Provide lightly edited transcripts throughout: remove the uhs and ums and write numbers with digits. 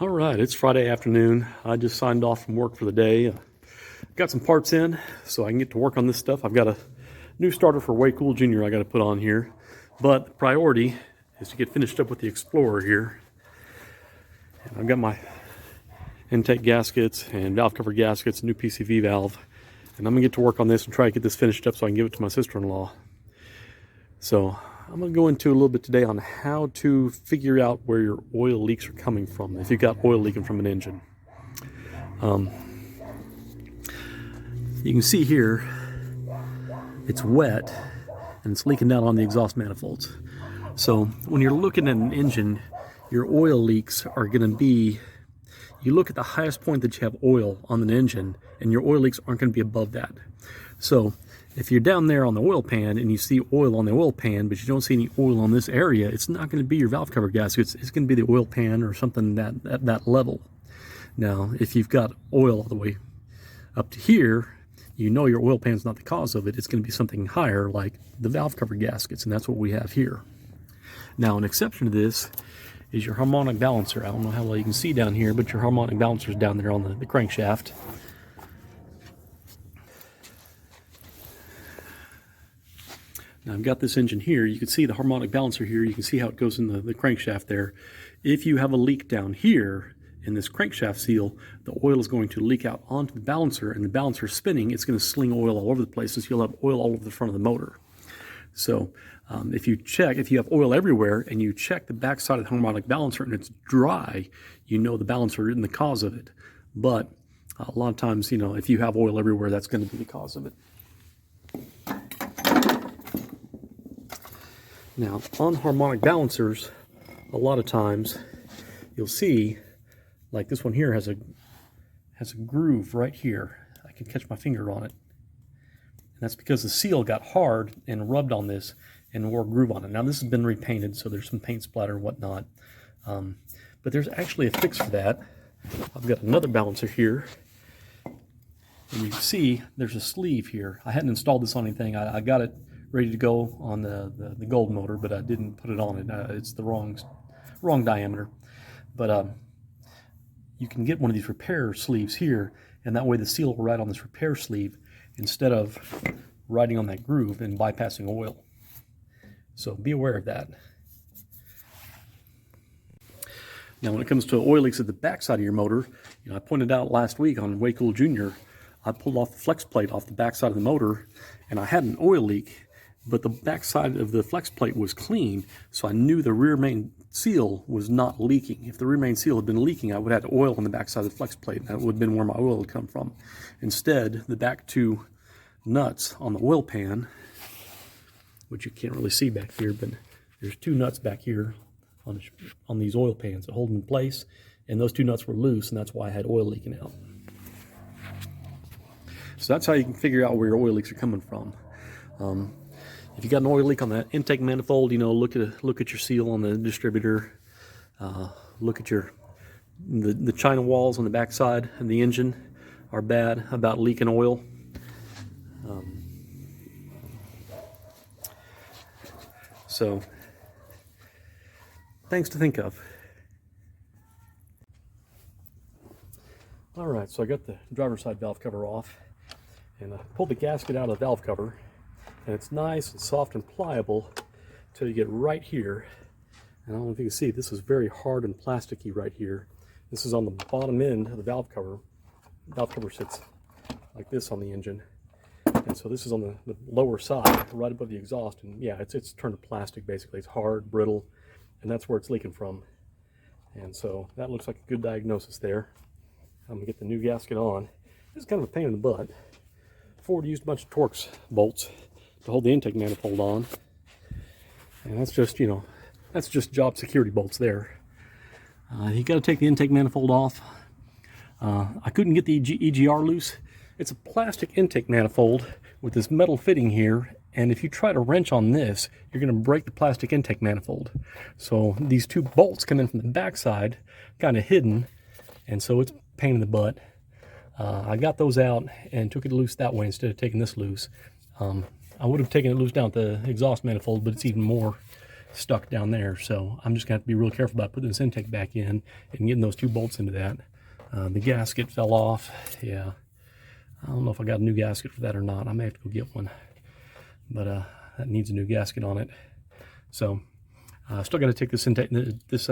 All right, it's Friday afternoon. I just signed off from work for the day. Got some parts in so I can get to work on this stuff. I've got a new starter for Way Cool Jr. I got to put on here. But the priority is to get finished up with the Explorer here. And I've got my intake gaskets and valve cover gaskets, new PCV valve. And I'm going to get to work on this and try to get this finished up so I can give it to my sister-in-law. So I'm going to go into a little bit today on how to figure out where your oil leaks are coming from, if you've got oil leaking from an engine. You can see here, it's wet and it's leaking down on the exhaust manifolds. So when you're looking at an engine, your oil leaks are going to be, you look at the highest point that you have oil on an engine, and your oil leaks aren't going to be above that. So if you're down there on the oil pan and you see oil on the oil pan, but you don't see any oil on this area, it's not going to be your valve cover gaskets. It's going to be the oil pan or something at that level. Now, if you've got oil all the way up to here, you know your oil pan's not the cause of it. It's going to be something higher like the valve cover gaskets, and that's what we have here. Now, an exception to this is your harmonic balancer. I don't know how well you can see down here, but your harmonic balancer is down there on the crankshaft. Now I've got this engine here. You can see the harmonic balancer here. You can see how it goes in the crankshaft there. If you have a leak down here in this crankshaft seal, the oil is going to leak out onto the balancer, and the balancer spinning, it's going to sling oil all over the place, so you'll have oil all over the front of the motor. So if you have oil everywhere and you check the back side of the harmonic balancer and it's dry, you know the balancer isn't the cause of it. But a lot of times, if you have oil everywhere, that's going to be the cause of it. Now, on harmonic balancers, a lot of times you'll see, like this one here has a groove right here. I can catch my finger on it. And that's because the seal got hard and rubbed on this and wore a groove on it. Now, this has been repainted, so there's some paint splatter and whatnot. But there's actually a fix for that. I've got another balancer here. And you can see there's a sleeve here. I hadn't installed this on anything. I got it ready to go on the gold motor, but I didn't put it on it. It's the wrong diameter. But you can get one of these repair sleeves here, and that way the seal will ride on this repair sleeve instead of riding on that groove and bypassing oil. So be aware of that. Now, when it comes to oil leaks at the back side of your motor, I pointed out last week on Way Cool Jr., I pulled off the flex plate off the back side of the motor, and I had an oil leak, but the back side of the flex plate was clean, so I knew the rear main seal was not leaking. If the rear main seal had been leaking, I would have had oil on the back side of the flex plate, and that would have been where my oil would come from. Instead, the back two nuts on the oil pan, which you can't really see back here, but there's two nuts back here on these oil pans that hold them in place, and those two nuts were loose, and that's why I had oil leaking out. So that's how you can figure out where your oil leaks are coming from. If you got an oil leak on that intake manifold, look at your seal on the distributor. Look at the china walls on the back side of the engine are bad about leaking oil. So things to think of. All right, so I got the driver's side valve cover off, and I pulled the gasket out of the valve cover, and it's nice and soft and pliable until you get right here. And I don't know if you can see, this is very hard and plasticky right here. This is on the bottom end of the valve cover. The valve cover sits like this on the engine, and so this is on the lower side, right above the exhaust. And yeah, it's turned to plastic basically. It's hard, brittle, and that's where it's leaking from. And so that looks like a good diagnosis there. I'm gonna get the new gasket on. This is kind of a pain in the butt. Ford used a bunch of Torx bolts to hold the intake manifold on, and that's just job security bolts there. You got to take the intake manifold off. I couldn't get the EGR loose. It's a plastic intake manifold with this metal fitting here, and if you try to wrench on this, you're going to break the plastic intake manifold. So these two bolts come in from the backside, kind of hidden, and so it's a pain in the butt. I got those out and took it loose that way instead of taking this loose. I would have taken it loose down at the exhaust manifold, but it's even more stuck down there. So I'm just gonna have to be real careful about putting this intake back in and getting those 2 bolts into that. The gasket fell off. Yeah, I don't know if I got a new gasket for that or not. I may have to go get one, but that needs a new gasket on it. So still got to take this intake, this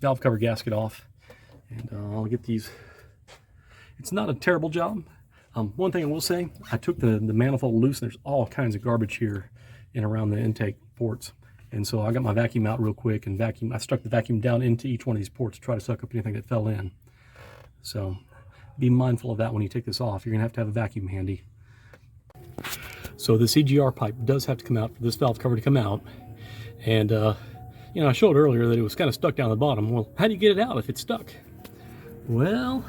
valve cover gasket off, and I'll get these. It's not a terrible job. One thing I will say, I took the manifold loose, and there's all kinds of garbage here and around the intake ports. And so I got my vacuum out real quick and I stuck the vacuum down into each one of these ports to try to suck up anything that fell in. So be mindful of that when you take this off. You're gonna have to have a vacuum handy. So this EGR pipe does have to come out for this valve cover to come out. And you know, I showed earlier that it was kind of stuck down the bottom. Well, how do you get it out if it's stuck? Well,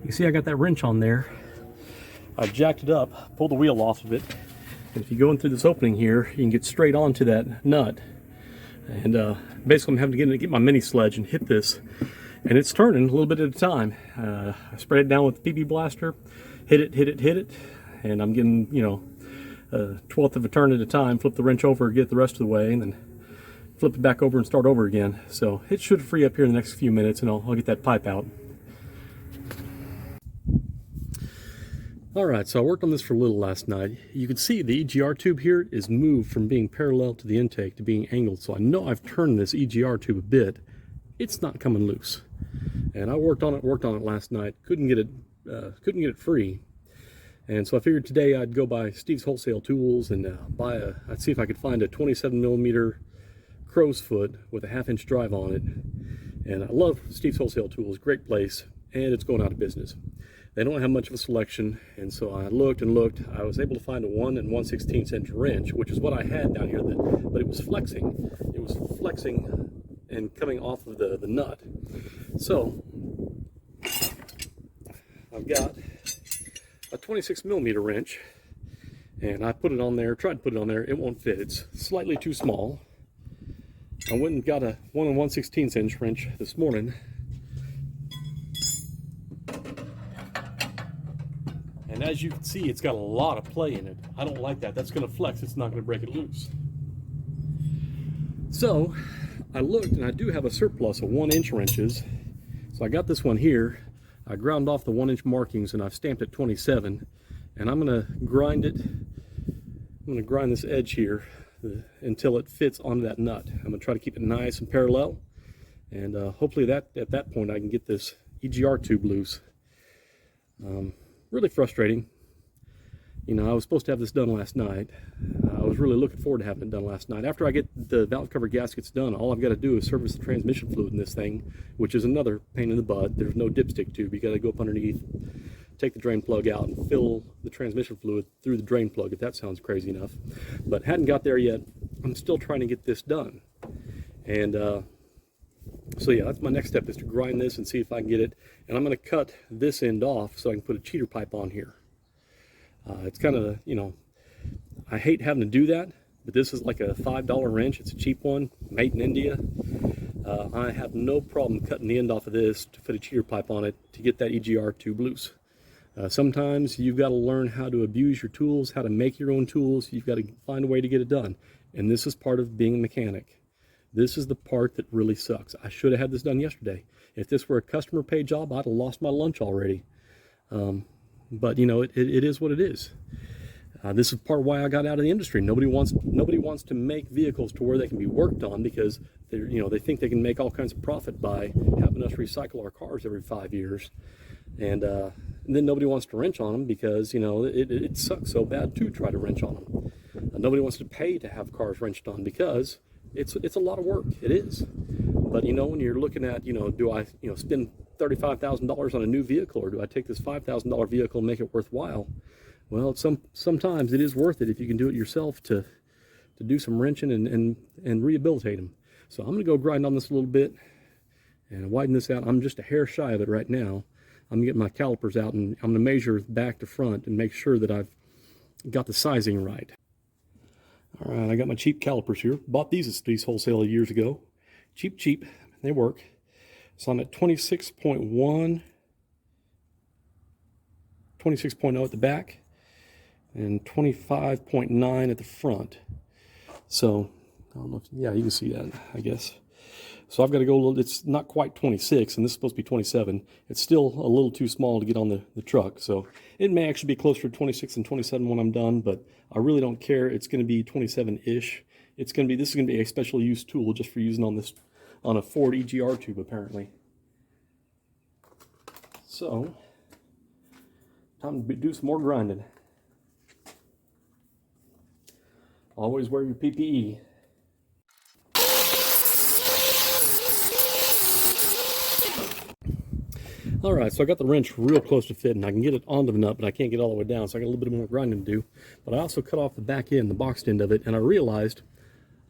you see I got that wrench on there. I jacked it up, pulled the wheel off of it, and if you go in through this opening here, you can get straight onto that nut. And basically I'm having to get my mini sledge and hit this, and it's turning a little bit at a time. I sprayed it down with the PB blaster, hit it, and I'm getting, you know, a 1/12 of a turn at a time, flip the wrench over, get the rest of the way, and then flip it back over and start over again. So it should free up here in the next few minutes, and I'll get that pipe out. Alright, so I worked on this for a little last night. You can see the EGR tube here is moved from being parallel to the intake to being angled. So I know I've turned this EGR tube a bit. It's not coming loose. And I worked on it last night. Couldn't get it free. And so I figured today I'd go by Steve's Wholesale Tools and I'd see if I could find a 27mm crow's foot with a 1/2-inch drive on it. And I love Steve's Wholesale Tools, great place, and it's going out of business. They don't have much of a selection, and so I looked and looked. I was able to find a 1 1/16" wrench, which is what I had down here, but it was flexing. It was flexing and coming off of the nut. So I've got a 26mm wrench, and I put it on there, tried to put it on there. It won't fit. It's slightly too small. I went and got a 1 1/16" wrench this morning. And as you can see, it's got a lot of play in it. I don't like that. That's going to flex. It's not going to break it loose. So I looked, and I do have a surplus of 1-inch wrenches. So I got this one here. I ground off the 1-inch markings, and I've stamped it 27. And I'm going to grind it. I'm going to grind this edge here until it fits onto that nut. I'm going to try to keep it nice and parallel. And hopefully at that point I can get this EGR tube loose. Really frustrating. You know, I was supposed to have this done last night. I was really looking forward to having it done last night. After I get the valve cover gaskets done, all I've got to do is service the transmission fluid in this thing, which is another pain in the butt. There's no dipstick tube. You got to go up underneath, take the drain plug out, and fill the transmission fluid through the drain plug, if that sounds crazy enough. But hadn't got there yet. I'm still trying to get this done. And so yeah, that's my next step, is to grind this and see if I can get it. And I'm going to cut this end off so I can put a cheater pipe on here. It's kind of, you know, I hate having to do that, but this is like a $5 wrench. It's a cheap one, made in India. I have no problem cutting the end off of this to put a cheater pipe on it to get that EGR tube loose. Sometimes you've got to learn how to abuse your tools, how to make your own tools. You've got to find a way to get it done. And this is part of being a mechanic. This is the part that really sucks. I should have had this done yesterday. If this were a customer paid job, I'd have lost my lunch already. But you know, it is what it is. This is part of why I got out of the industry. Nobody wants to make vehicles to where they can be worked on, because they think they can make all kinds of profit by having us recycle our cars every 5 years. And then nobody wants to wrench on them because, you know, it sucks so bad to try to wrench on them. Nobody wants to pay to have cars wrenched on because it's a lot of work. It is. But, you know, when you're looking at, you know, do I, you know, spend $35,000 on a new vehicle, or do I take this $5,000 vehicle and make it worthwhile? Well, sometimes it is worth it if you can do it yourself to do some wrenching and rehabilitate them. So I'm going to go grind on this a little bit and widen this out. I'm just a hair shy of it right now. I'm going to get my calipers out, and I'm going to measure back to front and make sure that I've got the sizing right. All right, I got my cheap calipers here. Bought these at Steve's Wholesale years ago. Cheap. They work. So I'm at 26.1, 26.0 at the back, and 25.9 at the front. So I don't know if, yeah, you can see that, I guess. So I've got to go a little, it's not quite 26, and this is supposed to be 27. It's still a little too small to get on the truck, so it may actually be closer to 26 and 27 when I'm done, but I really don't care. It's going to be 27-ish. This is going to be a special use tool just for using on a Ford EGR tube, apparently. So, time to do some more grinding. Always wear your PPE. Alright, so I got the wrench real close to fitting. I can get it onto the nut, but I can't get all the way down, so I got a little bit more grinding to do. But I also cut off the back end, the boxed end of it, and I realized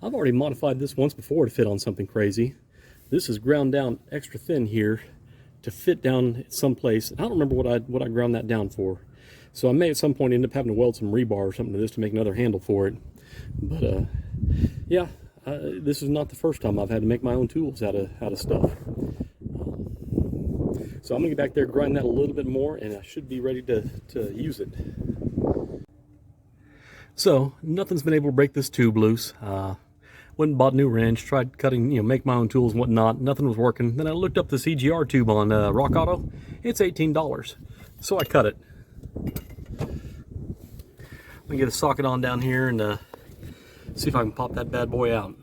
I've already modified this once before to fit on something crazy. This is ground down extra thin here to fit down someplace. I don't remember what I ground that down for. So I may at some point end up having to weld some rebar or something to this to make another handle for it. But yeah, this is not the first time I've had to make my own tools out of stuff. So I'm gonna get back there, grind that a little bit more, and I should be ready to use it. So nothing's been able to break this tube loose. Went and bought a new wrench, tried cutting, make my own tools and whatnot. Nothing was working. Then I looked up this EGR tube on Rock Auto. It's $18. So I cut it. Let me get a socket on down here and see if I can pop that bad boy out.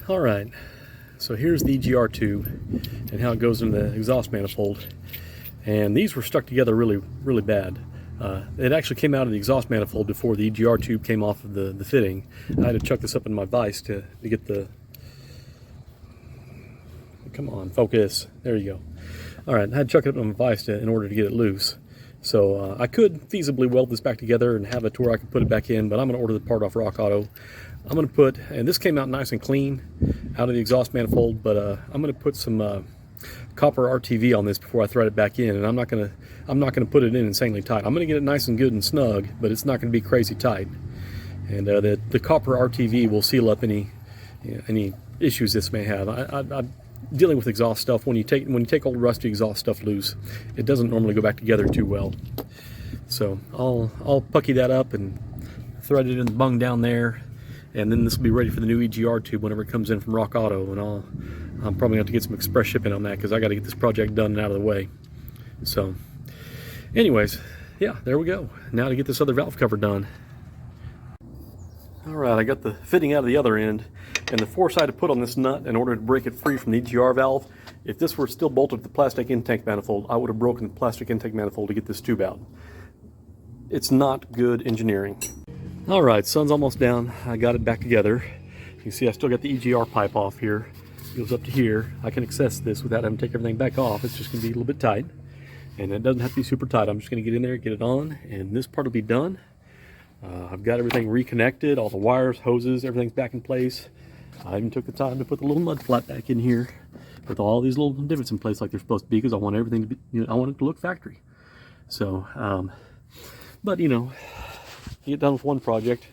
All right, so here's the EGR tube and how it goes in the exhaust manifold. And these were stuck together really, really bad. It actually came out of the exhaust manifold before the EGR tube came off of the fitting. I had to chuck this up in my vise to get the... Come on, focus. There you go. All right, I had to chuck it up in my vise in order to get it loose. So I could feasibly weld this back together and have it to where I could put it back in, but I'm going to order the part off Rock Auto. I'm going to put, and this came out nice and clean out of the exhaust manifold, but I'm going to put some copper RTV on this before I thread it back in, and I'm not going to put it in insanely tight. I'm going to get it nice and good and snug, but it's not going to be crazy tight. And the copper RTV will seal up any issues this may have. I'm dealing with exhaust stuff. When you take old rusty exhaust stuff loose, it doesn't normally go back together too well. So I'll pucky that up and thread it in the bung down there, and then this will be ready for the new EGR tube whenever it comes in from Rock Auto. And I'm probably going to have to get some express shipping on that because I got to get this project done and out of the way. So anyways, yeah, there we go. Now to get this other valve cover done. All right, I got the fitting out of the other end, and the force I had to put on this nut in order to break it free from the EGR valve. If this were still bolted to the plastic intake manifold, I would have broken the plastic intake manifold to get this tube out. It's not good engineering. All right, sun's almost down. I got it back together. You can see I still got the EGR pipe off here. It goes up to here. I can access this without having to take everything back off. It's just going to be a little bit tight, and it doesn't have to be super tight. I'm just going to get in there, get it on, and this part will be done. I've got everything reconnected, all the wires, hoses, everything's back in place. I even took the time to put the little mud flap back in here with all these little divots in place like they're supposed to be, because I want everything to be, I want it to look factory. So, but you get done with one project,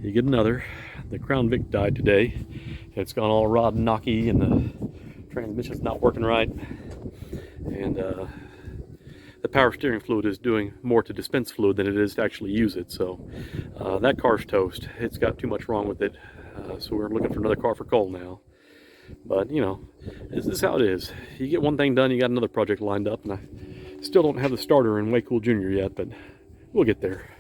you get another. The Crown Vic died today. It's gone all rod and knocky, and the transmission's not working right. And the power steering fluid is doing more to dispense fluid than it is to actually use it. So that car's toast. It's got too much wrong with it. So we're looking for another car for coal now. But this is how it is. You get one thing done, you got another project lined up, and I still don't have the starter in Way Cool Jr. yet, but we'll get there.